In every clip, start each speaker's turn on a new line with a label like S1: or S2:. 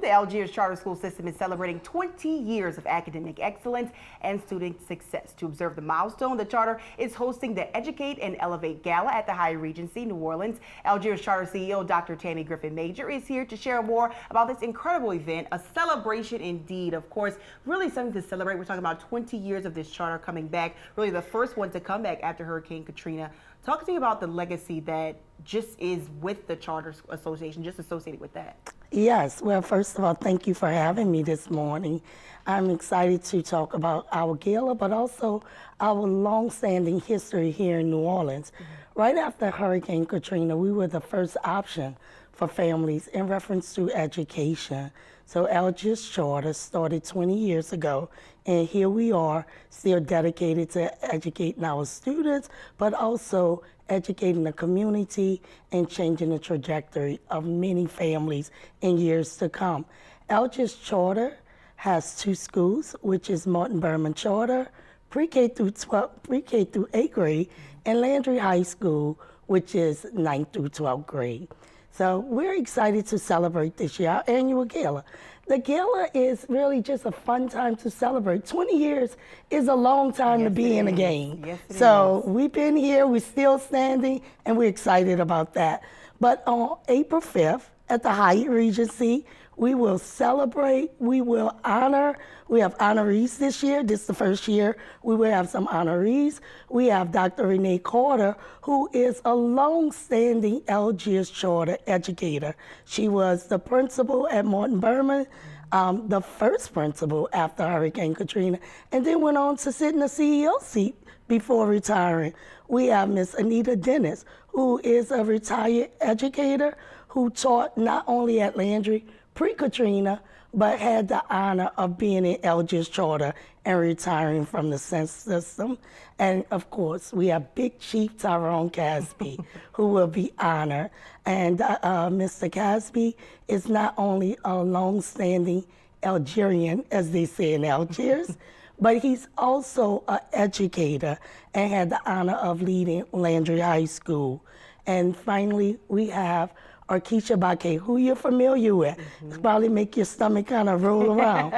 S1: the Algiers Charter School System is celebrating 20 years of academic excellence and student success. To observe the milestone, the Charter is hosting the Educate and Elevate Gala at the Hyatt Regency, New Orleans. Algiers Charter CEO Dr. Tammi Griffin-Major is here to share more about this incredible event, a celebration indeed. Of course, really something to celebrate. We're talking about 20 years of this charter coming back, really the first one to come back after Hurricane Katrina. Talk to me about the legacy that just is with the Charter Association, just associated with that.
S2: Yes, well, first of all, thank you for having me this morning. I'm excited to talk about our gala, but also our long-standing history here in New Orleans. Right after Hurricane Katrina, we were the first option for families in reference to education. So Algiers Charter started 20 years ago, and here we are still dedicated to educating our students, but also educating the community and changing the trajectory of many families in years to come. Algiers Charter has two schools, which is Martin Berman Charter, pre-K through 8th grade, and Landry High School, which is 9th through 12th grade. So we're excited to celebrate this year, our annual gala. The gala is really just a fun time to celebrate. 20 years is a long time to be in a game.
S1: Yes, it
S2: so
S1: is.
S2: We've been here, we're still standing, and we're excited about that. But on April 5th at the Hyatt Regency, we will celebrate, we will honor. We have honorees this year. This is the first year we will have some honorees. We have Dr. Renee Carter, who is a long-standing Algiers Charter educator. She was the principal at Martin Berman, the first principal after Hurricane Katrina, and then went on to sit in the CEO seat before retiring. We have Miss Anita Dennis, who is a retired educator who taught not only at Landry pre-Katrina, but had the honor of being in Algiers Charter and retiring from the sense system. And of course, we have Big Chief Tyrone Casby, who will be honored. And Mr. Casby is not only a long-standing Algerian, as they say in Algiers, but he's also an educator and had the honor of leading Landry High School. And finally, we have Keisha Baque, who you're familiar with. Probably make your stomach kind of roll around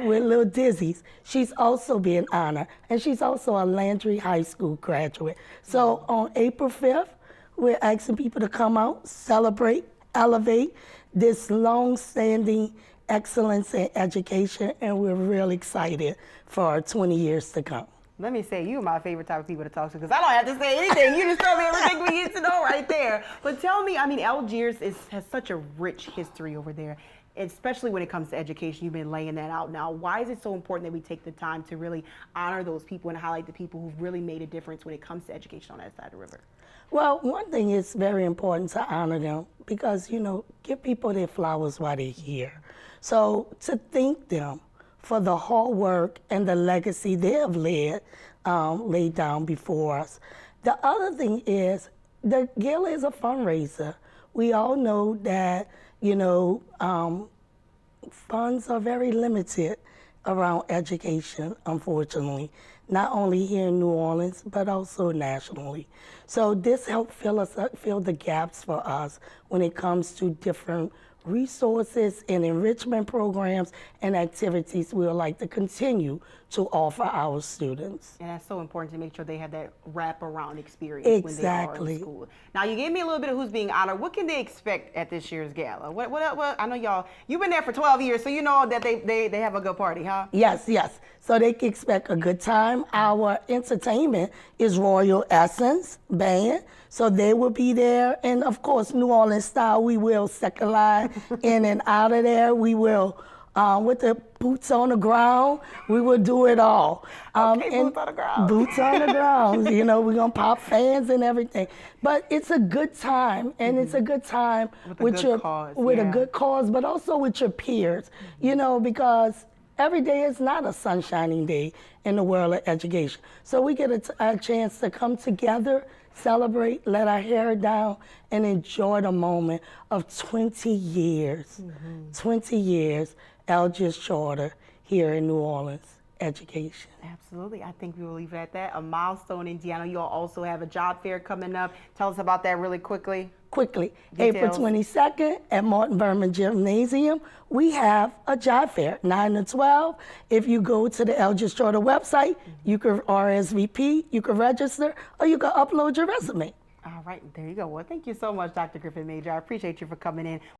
S2: with little dizzies. She's also being honored, and she's also a Landry High School graduate. So on April 5th, we're asking people to come out, celebrate, elevate this long-standing excellence in education, and we're really excited for our 20 years to come.
S1: Let me say, you're my favorite type of people to talk to, because I don't have to say anything. You just tell me everything we need to know right there. But tell me, I mean, Algiers has such a rich history over there, especially when it comes to education. You've been laying that out now. Why is it so important that we take the time to really honor those people and highlight the people who've really made a difference when it comes to education on that side of the river?
S2: Well, one thing is very important to honor them because, you know, give people their flowers while they're here. So to thank them for the hard work and the legacy they have laid down before us. The other thing is the gala is a fundraiser. We all know that, you know, funds are very limited around education, unfortunately, not only here in New Orleans, but also nationally. So this helped fill the gaps for us when it comes to different resources and enrichment programs and activities we would like to continue to offer our students.
S1: And that's so important to make sure they have that wraparound experience when they are in school. Now, you gave me a little bit of who's being honored. What can they expect at this year's gala? What I know you've been there for 12 years, so you know that they have a good party, huh?
S2: Yes. So they can expect a good time. Our entertainment is Royal Essence Band, so they will be there. And of course, New Orleans style, we will second line in and out of there. We will, with the boots on the ground, we will do it all.
S1: Okay, boots on the ground.
S2: Boots on the ground. You know, we're going to pop fans and everything. But it's a good time, and it's a good time with a good cause, but also with your peers, you know, because every day is not a sunshining day in the world of education. So we get a chance to come together, celebrate, let our hair down, and enjoy the moment of 20 years. 20 years, Algiers Charter here in New Orleans education.
S1: Absolutely. I think we will leave it at that. A milestone, Indiana. You'll also have a job fair coming up. Tell us about that really quickly.
S2: Quickly,
S1: Details.
S2: April 22nd at Martin Berman Gymnasium, we have a job fair, 9 to 12. If you go to the Algiers Charter website, you can RSVP, you can register, or you can upload your resume.
S1: All right, there you go. Well, thank you so much, Dr. Griffin-Major. I appreciate you for coming in.